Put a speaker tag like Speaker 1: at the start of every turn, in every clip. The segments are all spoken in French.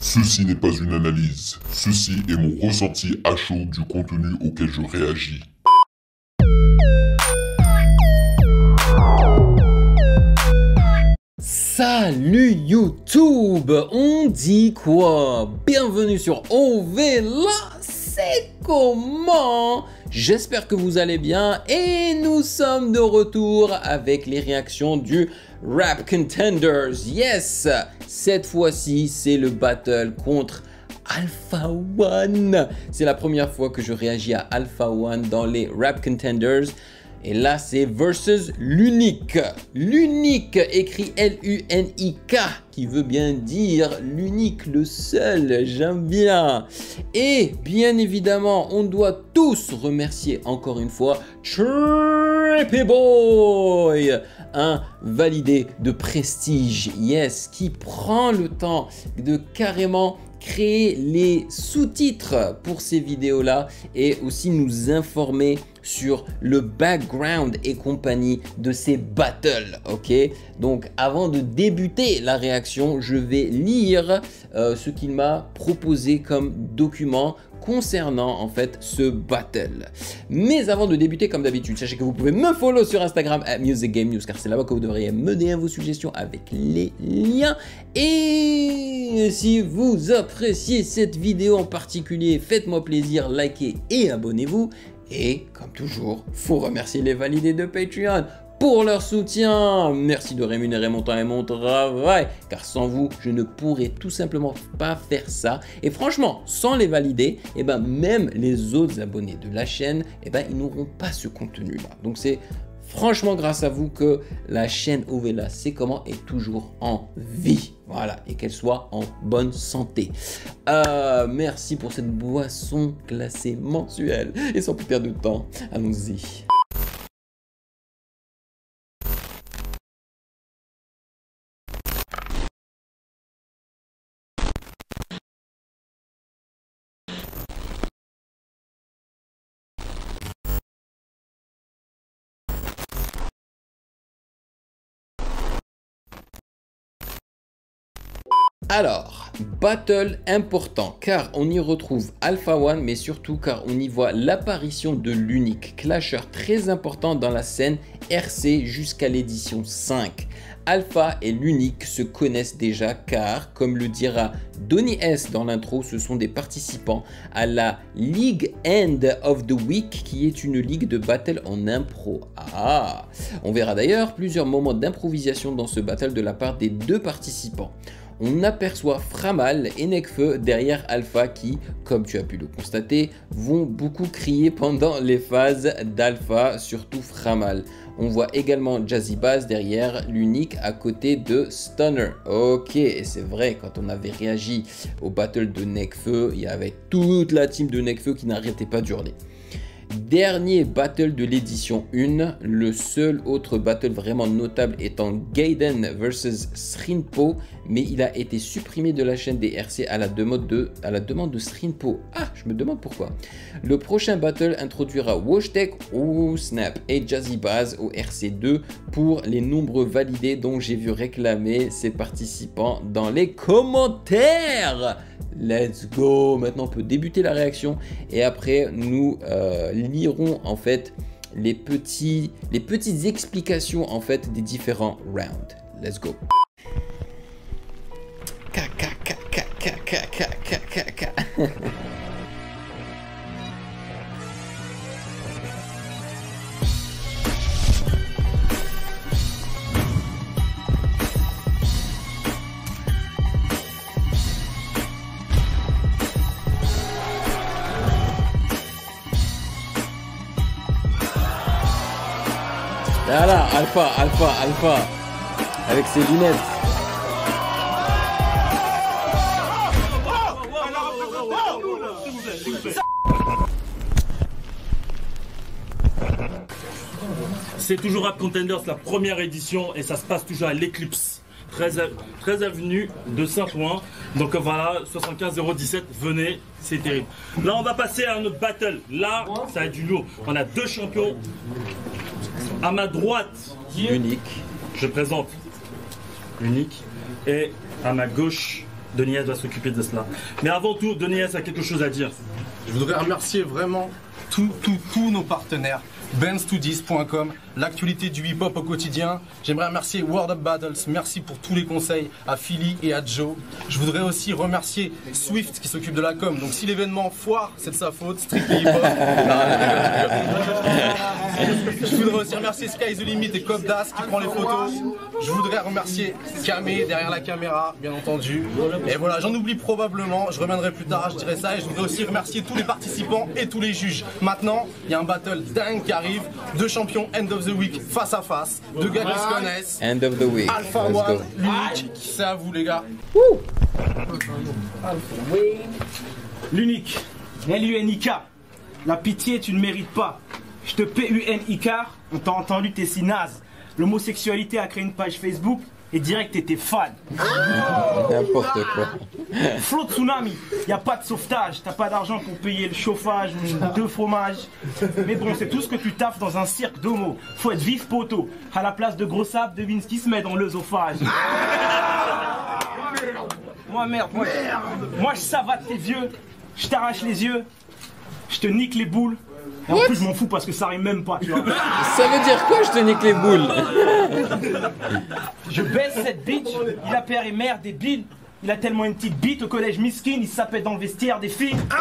Speaker 1: Ceci n'est pas une analyse, ceci est mon ressenti à chaud du contenu auquel je réagis.
Speaker 2: Salut YouTube, on dit quoi? Bienvenue sur OV, là c'est comment? J'espère que vous allez bien et nous sommes de retour avec les réactions du Rap Contenders. Yes, cette fois-ci c'est le battle contre Alpha One. C'est la première fois que je réagis à Alpha One dans les Rap Contenders. Et là, c'est versus l'unique. L'unique, écrit L-U-N-I-K, qui veut bien dire l'unique, le seul. J'aime bien. Et bien évidemment, on doit tous remercier encore une fois Trippy Boy, un validé de prestige, yes, qui prend le temps de carrément créer les sous-titres pour ces vidéos-là et aussi nous informer sur le background et compagnie de ces battles, ok? Donc avant de débuter la réaction, je vais lire ce qu'il m'a proposé comme document concernant en fait ce battle. Mais avant de débuter, comme d'habitude, sachez que vous pouvez me follow sur Instagram @musicgamenews car c'est là-bas que vous devriez me donner vos suggestions avec les liens. Et si vous appréciez cette vidéo en particulier, faites-moi plaisir, likez et abonnez-vous. Et comme toujours, faut remercier les validés de Patreon pour leur soutien. Merci de rémunérer mon temps et mon travail, car sans vous, je ne pourrais tout simplement pas faire ça. Et franchement, sans les valider, et ben même les autres abonnés de la chaîne, et ben ils n'auront pas ce contenu-là. Donc c'est franchement grâce à vous que la chaîne OVLA C'est comment est toujours en vie. Voilà, et qu'elle soit en bonne santé. Merci pour cette boisson glacée mensuelle. Et sans plus perdre de temps, allons-y. Alors, battle important car on y retrouve Alpha One, mais surtout car on y voit l'apparition de l'unique, clasher très important dans la scène RC jusqu'à l'édition 5. Alpha et l'unique se connaissent déjà car, comme le dira Donny S dans l'intro, ce sont des participants à la League End of the Week qui est une ligue de battle en impro. Ah, on verra d'ailleurs plusieurs moments d'improvisation dans ce battle de la part des deux participants. On aperçoit Framal et Nekfeu derrière Alpha qui, comme tu as pu le constater, vont beaucoup crier pendant les phases d'Alpha, surtout Framal. On voit également Jazzy Bass derrière l'unique à côté de Stunner. Ok, et c'est vrai, quand on avait réagi au battle de Nekfeu, il y avait toute la team de Nekfeu qui n'arrêtait pas d'hurler. Dernier battle de l'édition 1, le seul autre battle vraiment notable étant Gaiden vs Srinpo, mais il a été supprimé de la chaîne des RC à la demande de Srinpo. Ah, je me demande pourquoi. Le prochain battle introduira Washtek, Snap et Jazzy Bass au RC2 pour les nombreux validés dont j'ai vu réclamer ces participants dans les commentaires. Let's go! Maintenant, on peut débuter la réaction et après, nous lirons en fait les petites explications en fait des différents rounds. Let's go! Voilà, Alpha, avec ses lunettes.
Speaker 3: C'est toujours Rap Contenders, la première édition, et ça se passe toujours à l'Eclipse. 13 avenue de Saint-Ouen. Donc voilà, 75 017, venez, c'est terrible. Là, on va passer à un autre battle. Là, ça va être du lourd. On a deux champions. À ma droite,
Speaker 2: Unique.
Speaker 3: Je présente Unique. Et à ma gauche, Denis S va s'occuper de cela. Mais avant tout, Denis S a quelque chose à dire.
Speaker 4: Je voudrais remercier vraiment tous nos partenaires. Benz210.com, l'actualité du hip-hop au quotidien. J'aimerais remercier World of Battles, merci pour tous les conseils à Philly et à Joe. Je voudrais aussi remercier Swift qui s'occupe de la com. Donc si l'événement foire, c'est de sa faute, strictly hip-hop. Je voudrais aussi remercier Sky the Limit et Cop Das qui prend les photos. Je voudrais remercier Kamé derrière la caméra, bien entendu. Et voilà, j'en oublie probablement, je reviendrai plus tard, je dirai ça. Et je voudrais aussi remercier tous les participants et tous les juges. Maintenant, il y a un battle dingue qui arrive. Deux champions End of the Week face à face. Deux gars qui se connaissent.
Speaker 2: End of the week.
Speaker 4: Alpha
Speaker 2: Let's
Speaker 4: One,
Speaker 2: go.
Speaker 4: l'unique, c'est à vous les gars.
Speaker 5: L'unique, L-U-N-I-K. La pitié, tu ne mérites pas. Je te P-U-N-I-K, on t'a entendu, t'es si naze. L'homosexualité a créé une page Facebook et direct t'étais fan.
Speaker 2: N'importe quoi.
Speaker 5: Flow tsunami, y a pas de sauvetage, t'as pas d'argent pour payer le chauffage ou 2 fromages. Mais bon, c'est tout ce que tu taffes dans un cirque d'homo. Faut être vif poteau. À la place de gros sable, devine ce qui se met dans l'œsophage. Moi je savate tes vieux, je t'arrache les yeux, je te nique les boules. Et en plus je m'en fous parce que ça rime même pas, tu vois.
Speaker 2: Ça veut dire quoi, je te nique les boules?
Speaker 5: Je baisse cette bitch, il a père et mère débiles. Il a tellement une petite bite au collège miskin, il s'appelle dans le vestiaire des filles.
Speaker 2: Oh!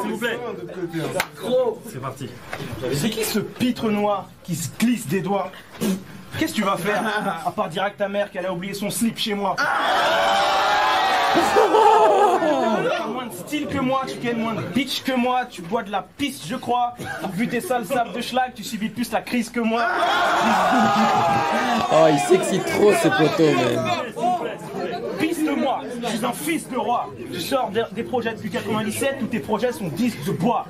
Speaker 3: S'il vous plaît. C'est parti.
Speaker 5: C'est qui ce pitre noir qui se glisse des doigts? Qu'est-ce que tu vas faire à part dire à ta mère qu'elle a oublié son slip chez moi? T'as moins de style que moi, tu gagnes moins de bitch que moi, tu bois de la piste je crois. Vu tes sales sables de schlag, tu subis plus la crise que moi.
Speaker 2: Oh, il s'excite trop ce poteau, man.
Speaker 5: Piste-moi, je suis un fils de roi. Je sors des projets depuis 97 où tes projets sont disques de bois.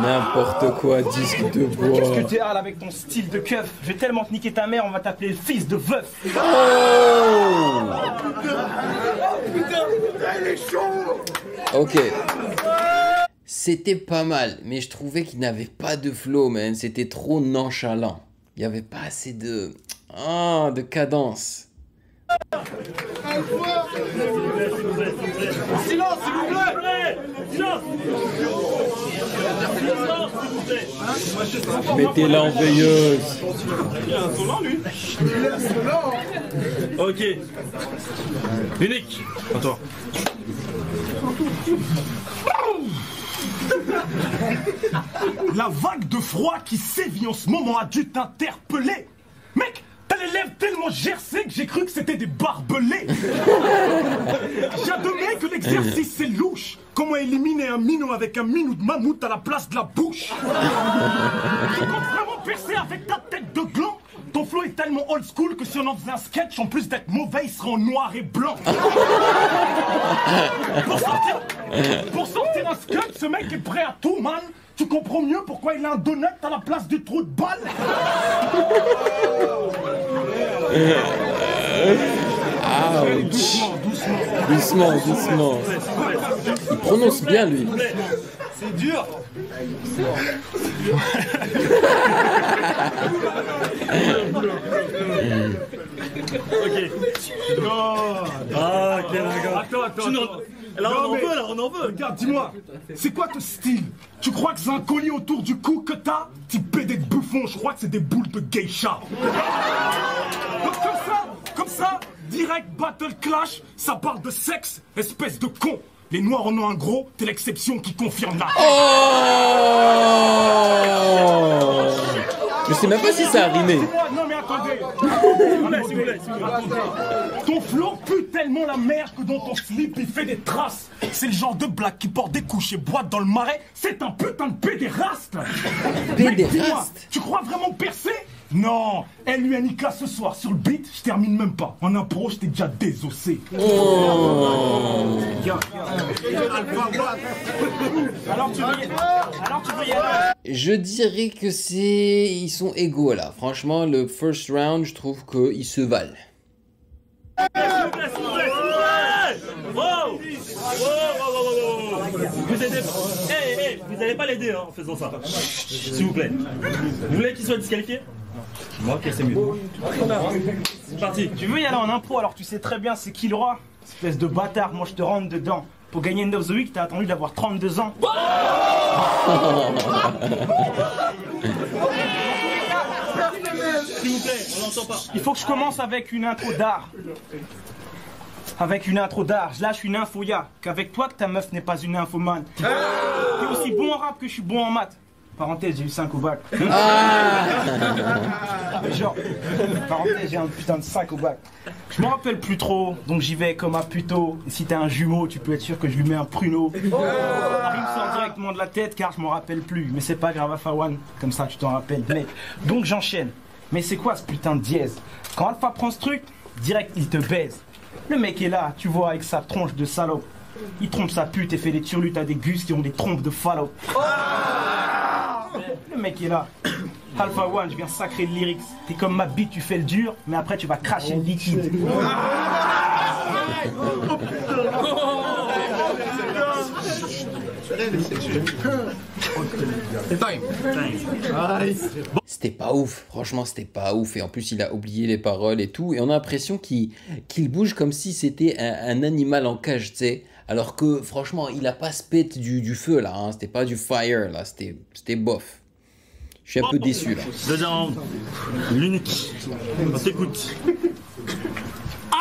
Speaker 2: N'importe quoi, disque de
Speaker 5: Qu'est-ce que
Speaker 2: bois.
Speaker 5: t'es hâle avec ton style de keuf? Je vais tellement te niquer ta mère, on va t'appeler le fils de veuf.
Speaker 2: Oh! Ok. C'était pas mal, mais je trouvais qu'il n'avait pas de flow, man. C'était trop nonchalant. Il n'y avait pas assez de... Ah, de cadence.
Speaker 3: Silence, s'il vous plaît. Silence. Silence, s'il vous plaît.
Speaker 2: Mettez-la en veilleuse.
Speaker 3: Il est insolent, lui. Ok. Unique. À toi.
Speaker 5: La vague de froid qui sévit en ce moment a dû t'interpeller. Mec, t'as les lèvres tellement gercées que j'ai cru que c'était des barbelés. J'admets que l'exercice c'est louche. Comment éliminer un minot avec un minou de mammouth à la place de la bouche? Tu comptes vraiment percer avec ta tête de gland? Ton flow est tellement old school que si on en faisait un sketch, en plus d'être mauvais, il serait en noir et blanc. Pour sortir un sketch, ce mec est prêt à tout, man. Tu comprends mieux pourquoi il a un donut à la place du trou de balle?
Speaker 2: Doucement, doucement. Il prononce bien, lui.
Speaker 5: C'est dur.
Speaker 3: Ok. Ah, quel gars. Attends. Là, on en veut.
Speaker 5: Regarde, dis-moi, c'est quoi ton style? Tu crois que c'est un collier autour du cou que t'as? Petit pédé de bouffon, je crois que c'est des boules de geisha. Donc comme ça, direct battle clash, ça parle de sexe, espèce de con. Les noirs en ont un gros, t'es l'exception qui confirme la...
Speaker 2: Oh! Je sais même pas si ça a rimé.
Speaker 5: Non mais attendez.
Speaker 3: S'il vous plaît.
Speaker 5: Ton flow pue tellement la merde que dans ton slip il fait des traces. C'est le genre de blague qui porte des couches et boite dans le marais. C'est un putain de pédéraste.
Speaker 2: Pédéraste?
Speaker 5: Dis-moi, tu crois vraiment percer? Non, LUNIK ce soir sur le beat, je termine même pas. En impro, je t'ai déjà désossé.
Speaker 2: Oh!
Speaker 5: Alors tu veux y aller?
Speaker 2: Je dirais que c'est... Ils sont égaux, là. Franchement, le first round, je trouve qu'ils se valent.
Speaker 3: S'il vous plaît. Wow. Vous êtes des... vous n'allez pas l'aider hein, en faisant ça. S'il vous plaît. Vous voulez qu'il soit disqualifié? Ok, c'est mieux. C'est parti.
Speaker 6: Tu veux y aller en impro alors tu sais très bien c'est qui le roi? Espèce de bâtard, moi je te rentre dedans. Pour gagner End of the Week, t'as attendu d'avoir 32 ans.
Speaker 3: S'il vous plaît, on l'entend pas.
Speaker 6: Il faut que je commence avec une intro d'art. Avec une intro d'art. Là, je suis une infoya. Qu'avec toi, que ta meuf n'est pas une infomane. T'es aussi bon en rap que je suis bon en maths. Parenthèse, j'ai eu 5 au bac. Genre, parenthèse, j'ai un putain de 5 au bac. Je m'en rappelle plus trop, donc j'y vais comme un puto. Et si t'as un jumeau, tu peux être sûr que je lui mets un pruneau. La rime sort directement de la tête car je m'en rappelle plus. Mais c'est pas grave, Alpha One, comme ça tu t'en rappelles, mec. Donc j'enchaîne. Mais c'est quoi ce putain de dièse? Quand Alpha prend ce truc, direct il te baise. Le mec est là, tu vois, avec sa tronche de salope. Il trompe sa pute et fait des turlutes à des gus qui ont des trompes de fallope. Le mec est là. Alpha One, je viens sacrer le lyrics. T'es comme ma bite, tu fais le dur, mais après tu vas cracher le liquide.
Speaker 2: C'était pas ouf, franchement c'était pas ouf. Et en plus il a oublié les paroles et tout. Et on a l'impression qu'il bouge comme si c'était un animal en cage, tu sais. Alors que franchement il a pas spit du feu là, hein. C'était pas du fire là, c'était bof. Je suis un peu déçu là.
Speaker 3: Deuxième round. L'unique. On t'écoute.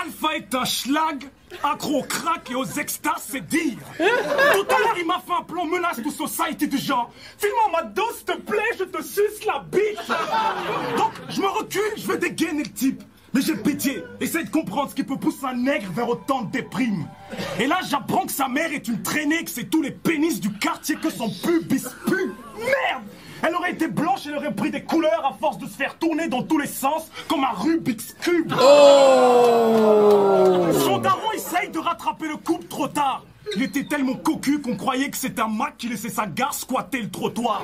Speaker 5: Alpha est un schlag, accro au crack et aux extas, c'est dire. Tout à l'heure, il m'a fait un plan menace to society du genre. File-moi ma dose, s'il te plaît, je te suce la bite. Donc, je me recule, je veux dégainer le type. Mais j'ai pitié, essaye de comprendre ce qui peut pousser un nègre vers autant de déprime. Et là, j'apprends que sa mère est une traînée, que c'est tous les pénis du quartier que son pubis pue. Merde! Elle aurait été blanche, elle aurait pris des couleurs à force de se faire tourner dans tous les sens comme un Rubik's Cube.
Speaker 2: Oh!
Speaker 5: Son daron essaye de rattraper le couple trop tard. Il était tellement cocu qu'on croyait que c'était un Mac qui laissait sa gare squatter le trottoir.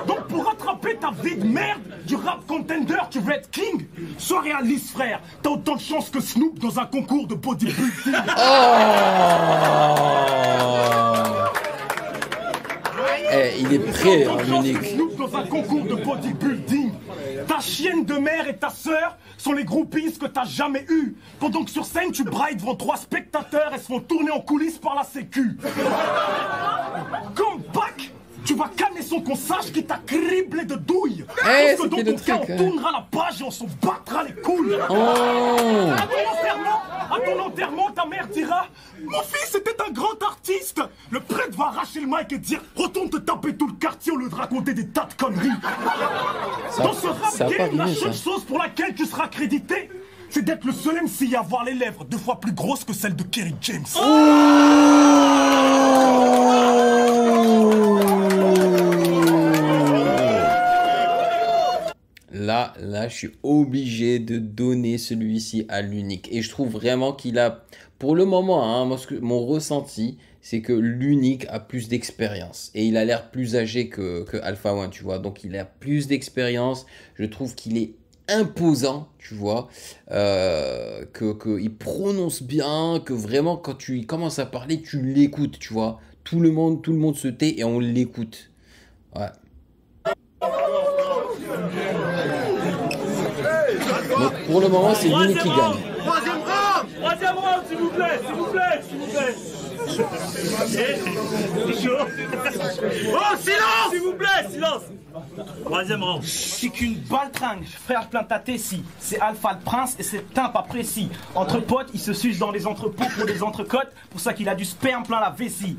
Speaker 5: Donc pour rattraper ta vie de merde du rap contender, tu veux être king? Sois réaliste frère, t'as autant de chance que Snoop dans un concours de bodybuilding.
Speaker 2: Eh, il est prêt, hein, l'unique.
Speaker 5: Snoop dans un concours de bodybuilding. Ta chienne de mère et ta sœur sont les groupies que t'as jamais eu. Pendant que sur scène tu brailles devant 3 spectateurs, elles se font tourner en coulisses par la sécu. Comme Bac, tu vas calmer son qu'on sache qu'il t'a criblé de douilles.
Speaker 2: Eh,
Speaker 5: Parce que dans
Speaker 2: c'était
Speaker 5: ton
Speaker 2: le
Speaker 5: cas,
Speaker 2: truc,
Speaker 5: on
Speaker 2: hein.
Speaker 5: tournera la page et on s'en battra les couilles.
Speaker 2: Oh!
Speaker 5: À ton enterrement, ta mère dira: mon fils était un grand artiste. Le prêtre va arracher le mic et dire: retourne te taper tout le quartier au lieu de raconter des tas de conneries. Dans ce rap
Speaker 2: ça a pas
Speaker 5: game, la
Speaker 2: rimé,
Speaker 5: seule
Speaker 2: ça.
Speaker 5: chose pour laquelle tu seras crédité, c'est d'être le seul MC à avoir les lèvres 2 fois plus grosses que celles de Kerry James.
Speaker 2: Là, je suis obligé de donner celui-ci à l'unique. Et je trouve vraiment qu'il a, pour le moment, hein, mon ressenti, c'est que l'unique a plus d'expérience. Et il a l'air plus âgé que Alpha One, tu vois. Donc, il a plus d'expérience. Je trouve qu'il est imposant, tu vois. Qu'il prononce bien, que vraiment, quand tu commences à parler, tu l'écoutes, tu vois. Tout le monde se tait et on l'écoute. Ouais. Donc pour le moment, c'est l'unique qui gagne.
Speaker 3: Troisième round, s'il vous plaît, s'il vous plaît, s'il vous plaît. C'est chaud. Oh, silence! S'il vous plaît, silence. Troisième round.
Speaker 6: C'est qu'une baltringue, frère plein ta tessie. C'est Alpha le prince et c'est un pas précis. Entre potes, il se suce dans les entrepôts pour des entrecôtes. Pour ça qu'il a du sperme plein la vessie.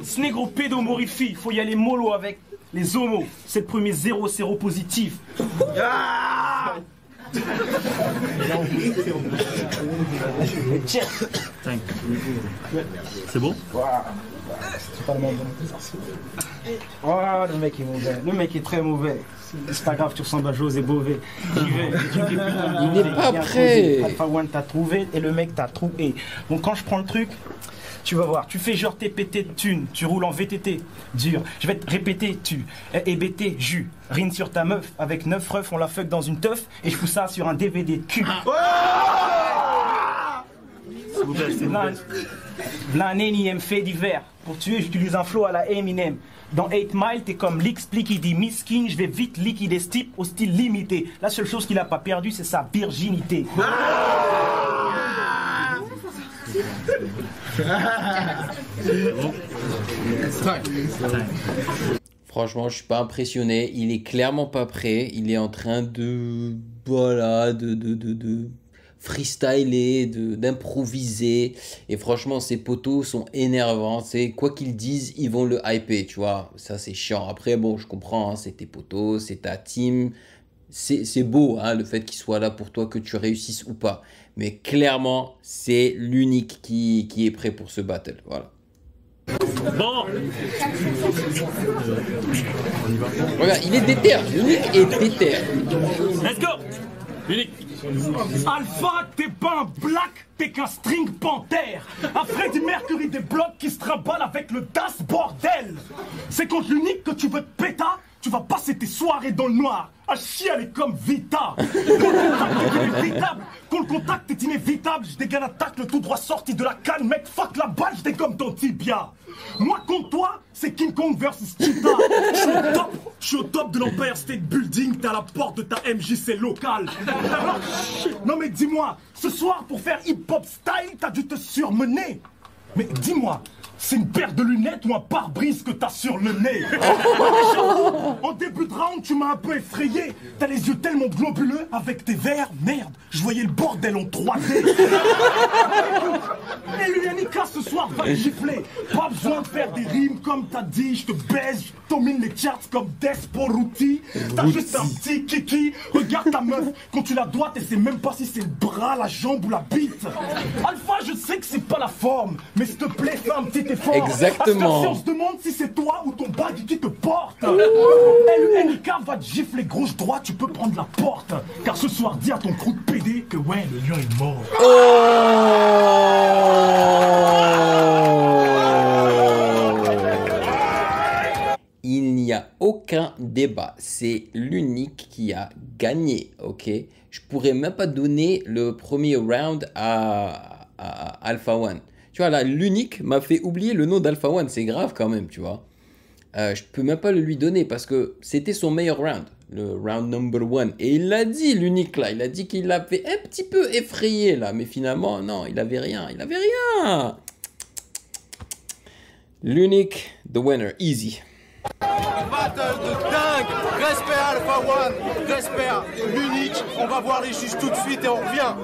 Speaker 6: Ce négro pédomorifie, faut y aller mollo avec les homos. C'est le premier 0 séropositif.
Speaker 3: C'est bon?
Speaker 6: C'est pas le même. Oh, le mec est mauvais. Le mec est très mauvais. C'est pas grave, tu ressembles à José Bové. J'y vais.
Speaker 2: Il n'est pas prêt.
Speaker 6: Alpha One t'a trouvé et le mec t'a trouvé. Donc quand je prends le truc, tu vas voir, tu fais genre t'es pété de thunes, tu roules en VTT, dur. Je vais te répéter, tu es BT, jus. Rine sur ta meuf, avec 9 refs, on la fuck dans une teuf et je fous ça sur un DVD de cul.
Speaker 3: S'il vous plaît,
Speaker 6: C'est nice. V'là un énième fait divers. Pour tuer, j'utilise un flow à la Eminem. Dans 8 Mile, t'es comme l'explique, il dit miskin, je vais vite liquider ce type au style limité. La seule chose qu'il a pas perdu, c'est sa virginité.
Speaker 2: Franchement, je suis pas impressionné. Il est clairement pas prêt. Il est en train de, voilà, de freestyler, d'improviser. Et franchement, ses potos sont énervants. C'est quoi qu'ils disent, ils vont le hyper, tu vois. Ça, c'est chiant. Après, bon, je comprends. Hein, c'est tes potos, c'est ta team. C'est beau, hein, le fait qu'il soit là pour toi, que tu réussisses ou pas. Mais clairement, c'est l'unique qui est prêt pour ce battle. Voilà.
Speaker 3: Bon.
Speaker 2: Regarde, il est déter. L'unique est déter.
Speaker 3: Let's go. L'unique.
Speaker 5: Alpha, t'es pas un black, t'es qu'un string panthère. Un Freddie Mercury des blocs qui se trimballe avec le DAS, bordel. C'est contre l'unique que tu veux te péter. Tu vas passer tes soirées dans le noir, à chialer comme Vita. Quand le contact est inévitable, je dégaine un tacle tout droit sorti de la canne, mec, fuck la balle, je dégomme ton tibia. Moi contre toi, c'est King Kong versus Cheetah. Je suis au top de l'Empire State Building, t'es à la porte de ta MJC locale. Non mais dis-moi, ce soir pour faire hip-hop style, t'as dû te surmener. Mais dis-moi, c'est une paire de lunettes ou un pare-brise que t'as sur le nez? En début de round, tu m'as un peu effrayé. T'as les yeux tellement globuleux avec tes verres. Merde, je voyais le bordel en 3D. Et l'Unica ce soir va te gifler. Pas besoin de faire des rimes comme t'as dit. Je te baise, je domine les charts comme Desporuti. T'as juste un petit kiki. Regarde ta meuf, quand tu la dois, tu sais même pas si c'est le bras, la jambe ou la bite. Alpha, je sais que c'est pas la forme, mais s'il te plaît, fais un petit effort.
Speaker 2: Exactement.
Speaker 5: On se demande si c'est toi ou ton bag qui te porte. LUNIK va te gifler gauche-droite, tu peux prendre la porte. Car ce soir, dis à ton crew de PD que ouais, le lion est mort.
Speaker 2: Il n'y a aucun débat. C'est l'unique qui a gagné, ok? Je pourrais même pas donner le premier round à Alpha One. Tu vois, là, l'unique m'a fait oublier le nom d'Alpha One. C'est grave quand même, tu vois. Je peux même pas le lui donner parce que c'était son meilleur round. Le round number 1. Et il l'a dit, l'unique, là. Il a dit qu'il l'a fait un petit peu effrayé, là. Mais finalement, non, il avait rien. Il avait rien. L'unique, the winner. Easy.
Speaker 4: Battle de dingue. Respect Alpha One. Respect l'unique. On va voir les juges tout de suite et on revient.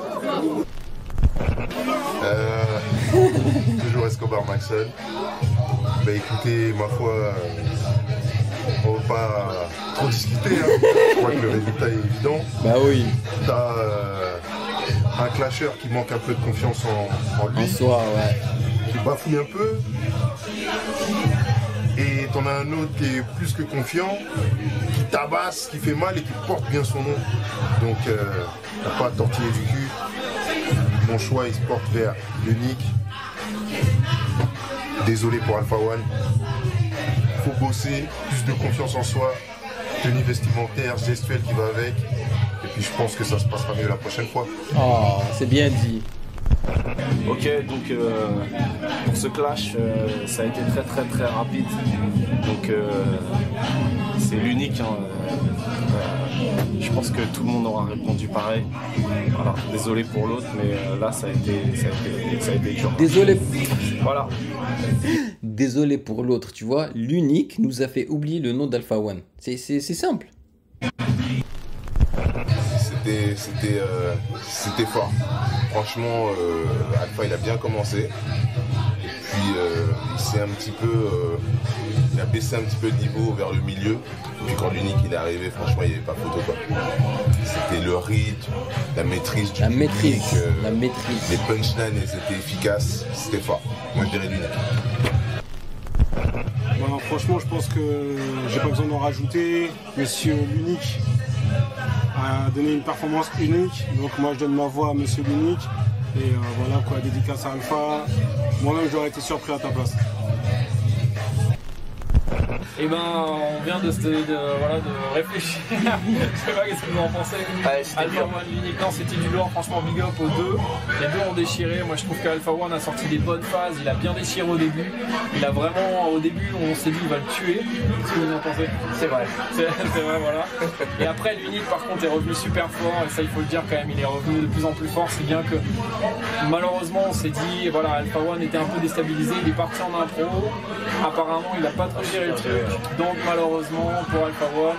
Speaker 1: Toujours Escobar Maxel. Bah écoutez, ma foi, on va pas trop discuter, hein. Je crois que le résultat est évident.
Speaker 2: Bah oui.
Speaker 1: T'as un clasher qui manque un peu de confiance en lui.
Speaker 2: En soi, ouais.
Speaker 1: Qui bafouille un peu. Et t'en as un autre qui est plus que confiant, qui tabasse, qui fait mal et qui porte bien son nom. Donc t'as pas à tortiller du cul. Mon choix il se porte vers l'unique. Désolé pour Alpha One. Faut bosser, plus de confiance en soi, tenue vestimentaire, gestuelle qui va avec. Et puis je pense que ça se passera mieux la prochaine fois.
Speaker 2: Oh, c'est bien dit.
Speaker 7: Ok, donc pour ce clash, ça a été très rapide. Donc c'est l'unique. Hein, je pense que tout le monde aura répondu pareil. Voilà, désolé pour l'autre, mais là ça a été dur.
Speaker 2: Désolé.
Speaker 7: Voilà.
Speaker 2: Désolé pour l'autre, tu vois. L'unique nous a fait oublier le nom d'Alpha One. C'est simple.
Speaker 1: C'était fort. Franchement, Alpha il a bien commencé. Et puis il s'est un petit peu, il a baissé un petit peu le niveau vers le milieu. Et puis quand l'unique il est arrivé, franchement il n'y avait pas photo quoi. C'était le rythme, la maîtrise du public,
Speaker 2: la maîtrise.
Speaker 1: Les punchlines elles étaient efficaces, c'était fort. Moi je dirais l'unique.
Speaker 8: Bon, franchement, je pense que j'ai pas besoin d'en rajouter. Monsieur l'unique a donné une performance unique, donc moi je donne ma voix à Monsieur l'unique. Et voilà quoi, dédicace à Alpha. Moi-même j'aurais été surpris à ta place.
Speaker 9: Et ben on vient de réfléchir. Je sais pas qu'est-ce que vous en pensez. Alpha One, l'unique, non c'était du lourd, franchement big up aux deux. Les deux ont déchiré. Moi je trouve qu'Alpha One a sorti des bonnes phases, il a bien déchiré au début. Il a vraiment au début on s'est dit il va le tuer. Qu'est-ce que vous en pensez? C'est vrai. C'est vrai, voilà. Et après l'unique par contre est revenu super fort, et ça il faut le dire quand même, il est revenu de plus en plus fort, c'est bien que malheureusement on s'est dit voilà Alpha One était un peu déstabilisé, il est parti en impro, apparemment il n'a pas trop géré le truc, donc malheureusement pour Alpha One,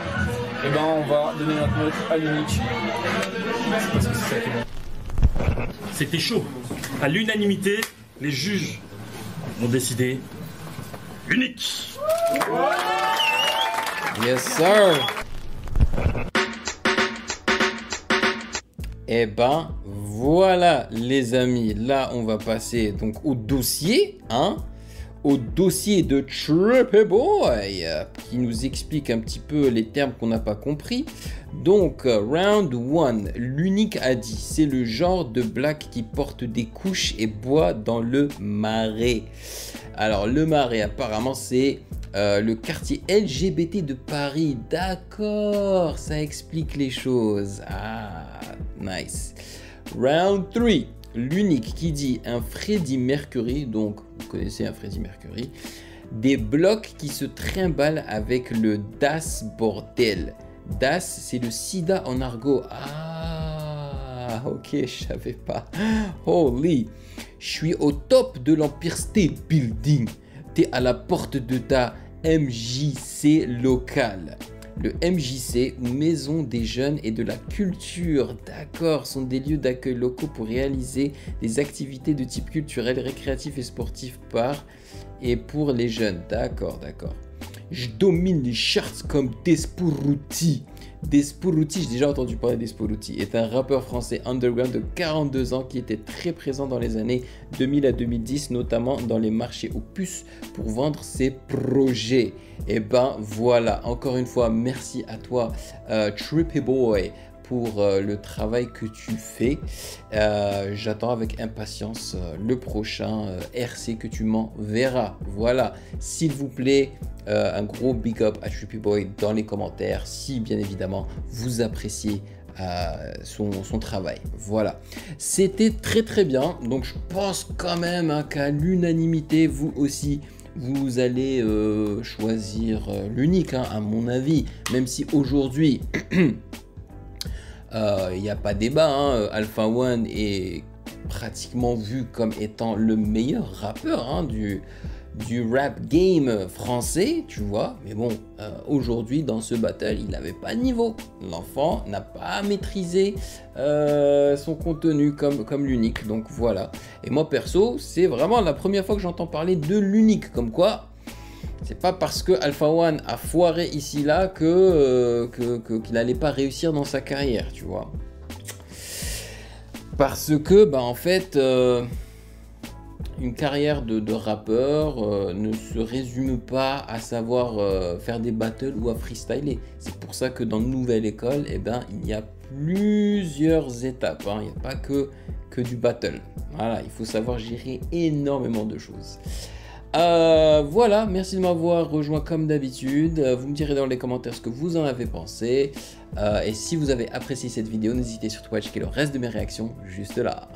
Speaker 9: et ben on va donner notre note à l'unique. Parce que c'est ça qui est bon.
Speaker 3: C'était chaud. À l'unanimité, les juges ont décidé unique.
Speaker 2: Yes sir. Et ben voilà les amis, là on va passer donc au dossier, hein, au dossier de Trippy Boy qui nous explique un petit peu les termes qu'on n'a pas compris. Donc round 1, l'unique a dit c'est le genre de black qui porte des couches et boit dans le Marais. Alors le Marais apparemment c'est le quartier LGBT de Paris. D'accord, ça explique les choses. Ah, nice. Round 3. L'unique qui dit un Freddie Mercury. Donc, vous connaissez un Freddie Mercury. Des blocs qui se trimballent avec le Das bordel. Das, c'est le sida en argot. Ah, ok, je savais pas. Holy. Je suis au top de l'Empire State Building. T'es à la porte de ta MJC locale. Le MJC, ou Maison des Jeunes et de la Culture, d'accord, sont des lieux d'accueil locaux pour réaliser des activités de type culturel, récréatif et sportif par et pour les jeunes. D'accord, d'accord. Je domine les charts comme Desporuti. Desporuti, j'ai déjà entendu parler Desporuti, est un rappeur français underground de 42 ans qui était très présent dans les années 2000 à 2010, notamment dans les marchés aux puces pour vendre ses projets. Et ben voilà, encore une fois, merci à toi Trippy Boy pour le travail que tu fais. J'attends avec impatience le prochain RC que tu m'enverras. Voilà, s'il vous plaît, un gros big up à Trippy Boy dans les commentaires si bien évidemment vous appréciez son travail. Voilà, c'était très très bien. Donc je pense quand même hein, qu'à l'unanimité, vous aussi vous allez choisir l'unique hein, à mon avis, même si aujourd'hui il n'y a pas débat, hein. Alpha One est pratiquement vu comme étant le meilleur rappeur hein, du rap game français, tu vois. Mais bon, aujourd'hui dans ce battle, il n'avait pas de niveau. L'enfant n'a pas maîtrisé son contenu comme l'unique. Donc voilà. Et moi perso, c'est vraiment la première fois que j'entends parler de l'unique. Comme quoi, c'est pas parce que Alpha One a foiré ici là qu'il n'allait pas réussir dans sa carrière, tu vois. Parce que, bah en fait, une carrière de rappeur ne se résume pas à savoir faire des battles ou à freestyler. C'est pour ça que dans Nouvelle École, eh ben, il y a plusieurs étapes. Hein. Il n'y a pas que du battle. Voilà, il faut savoir gérer énormément de choses. Voilà, merci de m'avoir rejoint comme d'habitude. Vous me direz dans les commentaires ce que vous en avez pensé. Et si vous avez apprécié cette vidéo, n'hésitez surtout pas à checker le reste de mes réactions juste là.